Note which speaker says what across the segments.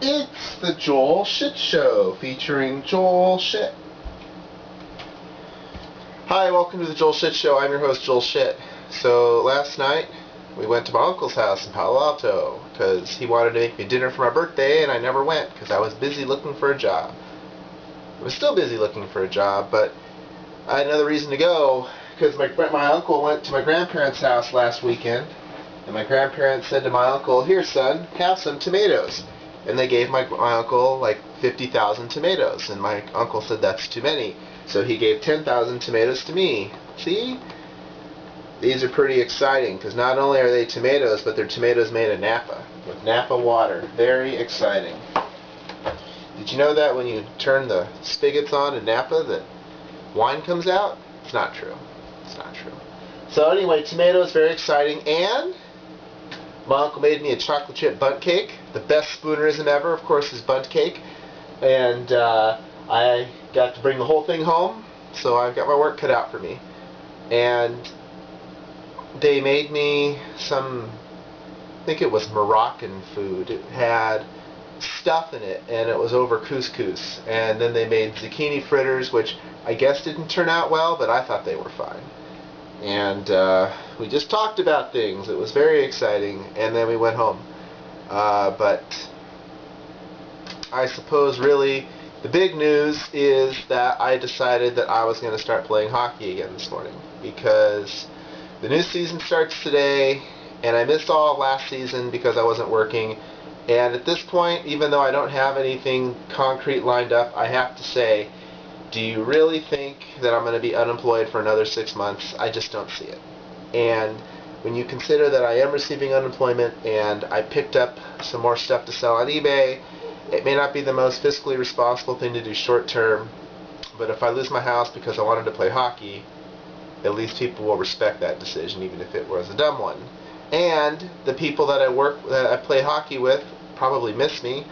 Speaker 1: It's the Joel Shit Show, featuring Joel Shit. Hi, welcome to the Joel Shit Show. I'm your host, Joel Shit. So, last night, we went to my uncle's house in Palo Alto, because he wanted to make me dinner for my birthday, and I never went, because I was busy looking for a job. I was still busy looking for a job, but I had another reason to go, because my uncle went to my grandparents' house last weekend, and my grandparents said to my uncle, "Here, son, have some tomatoes." And they gave my uncle like 50,000 tomatoes, and my uncle said that's too many. So he gave 10,000 tomatoes to me. See? These are pretty exciting, because not only are they tomatoes, but they're tomatoes made of Napa, with Napa water. Very exciting. Did you know that when you turn the spigots on in Napa that wine comes out? It's not true. It's not true. So anyway, tomatoes, very exciting. And my uncle made me a chocolate chip bundt cake. The best spoonerism ever, of course, is bundt cake. And I got to bring the whole thing home, so I've got my work cut out for me. And they made me some, I think it was Moroccan food. It had stuff in it, and it was over couscous. And then they made zucchini fritters, which I guess didn't turn out well, but I thought they were fine. And we just talked about things. It was very exciting, and then we went home. But I suppose really the big news is that I decided that I was going to start playing hockey again this morning, because the new season starts today, and I missed all of last season because I wasn't working. And at this point, even though I don't have anything concrete lined up, I have to say, do you really think that I'm going to be unemployed for another 6 months? I just don't see it. And when you consider that I am receiving unemployment and I picked up some more stuff to sell on eBay, it may not be the most fiscally responsible thing to do short term, but if I lose my house because I wanted to play hockey, at least people will respect that decision, even if it was a dumb one. And the people that I play hockey with probably miss me,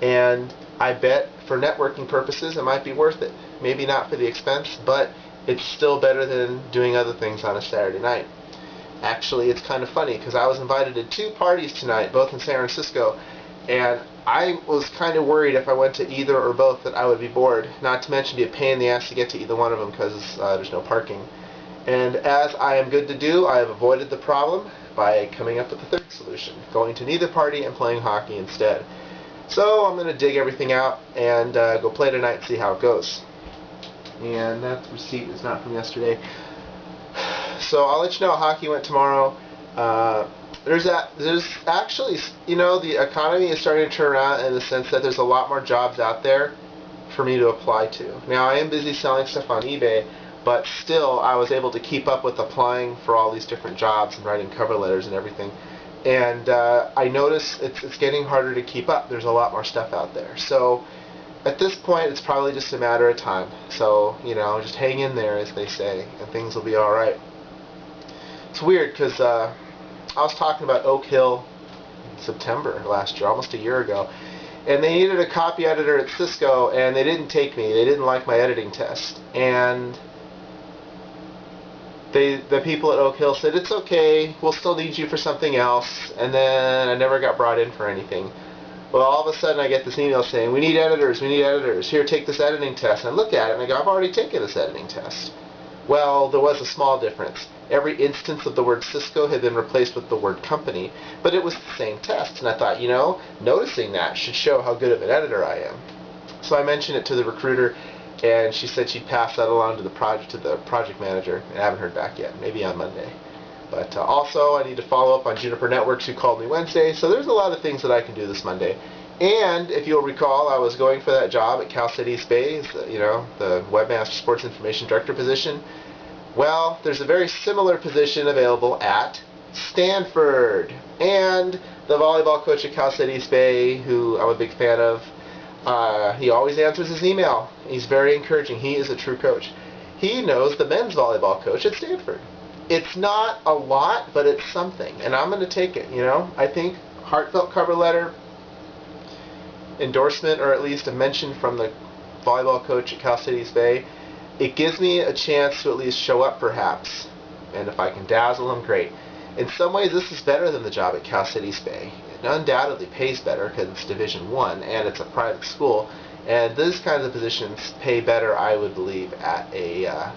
Speaker 1: and I bet for networking purposes it might be worth it. Maybe not for the expense, but it's still better than doing other things on a Saturday night. Actually, it's kind of funny, because I was invited to 2 parties tonight, both in San Francisco, and I was kind of worried if I went to either or both that I would be bored, not to mention be a pain in the ass to get to either one of them because there's no parking. And as I am good to do, I have avoided the problem by coming up with the third solution, going to neither party and playing hockey instead. So I'm going to dig everything out and go play tonight and see how it goes. And that receipt is not from yesterday. So I'll let you know how hockey went tomorrow. There's actually, you know, the economy is starting to turn around in the sense that there's a lot more jobs out there for me to apply to. Now, I am busy selling stuff on eBay, but still I was able to keep up with applying for all these different jobs and writing cover letters and everything. And I notice it's getting harder to keep up. There's a lot more stuff out there. So at this point, it's probably just a matter of time. So, you know, just hang in there, as they say, and things will be all right. It's weird, because I was talking about Oak Hill in September last year, almost a year ago, and they needed a copy editor at Cisco, and they didn't take me. They didn't like my editing test. And the people at Oak Hill said, "It's okay, we'll still need you for something else," and then I never got brought in for anything. Well, all of a sudden I get this email saying, we need editors, here, take this editing test. And I look at it and I go, I've already taken this editing test. Well, there was a small difference. Every instance of the word Cisco had been replaced with the word company, but it was the same test. And I thought, you know, noticing that should show how good of an editor I am. So I mentioned it to the recruiter, and she said she'd pass that along to the project manager, and I haven't heard back yet, maybe on Monday. But also, I need to follow up on Juniper Networks, who called me Wednesday, so there's a lot of things that I can do this Monday. And if you'll recall, I was going for that job at Cal City East Bay, you know, the Webmaster Sports Information Director position. Well, there's a very similar position available at Stanford. And the volleyball coach at Cal City East Bay, who I'm a big fan of, he always answers his email. He's very encouraging. He is a true coach. He knows the men's volleyball coach at Stanford. It's not a lot, but it's something, and I'm going to take it, you know. I think heartfelt cover letter, endorsement, or at least a mention from the volleyball coach at Cal City East Bay, it gives me a chance to at least show up perhaps, and if I can dazzle him, great. In some ways, this is better than the job at Cal City East Bay. undoubtedly pays better because it's Division I and it's a private school. And these kinds of positions pay better, I would believe, at a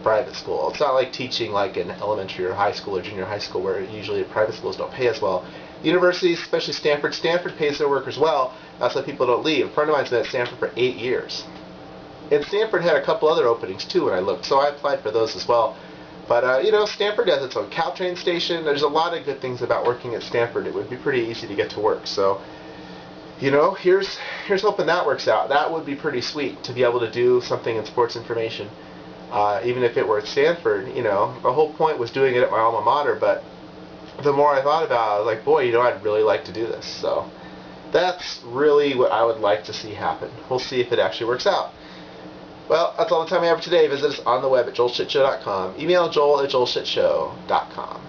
Speaker 1: private school. It's not like teaching like in elementary or high school or junior high school where usually private schools don't pay as well. Universities, especially Stanford pays their workers well. That's why people don't leave. A friend of mine's been at Stanford for 8 years. And Stanford had a couple other openings too when I looked, so I applied for those as well. But, Stanford has its own Caltrain station. There's a lot of good things about working at Stanford. It would be pretty easy to get to work. So, here's hoping that works out. That would be pretty sweet to be able to do something in sports information. Even if it were at Stanford, the whole point was doing it at my alma mater, but the more I thought about it, I was like, boy, I'd really like to do this. So that's really what I would like to see happen. We'll see if it actually works out. Well, that's all the time we have for today. Visit us on the web at joelshitshow.com. Email joel@joelshitshow.com.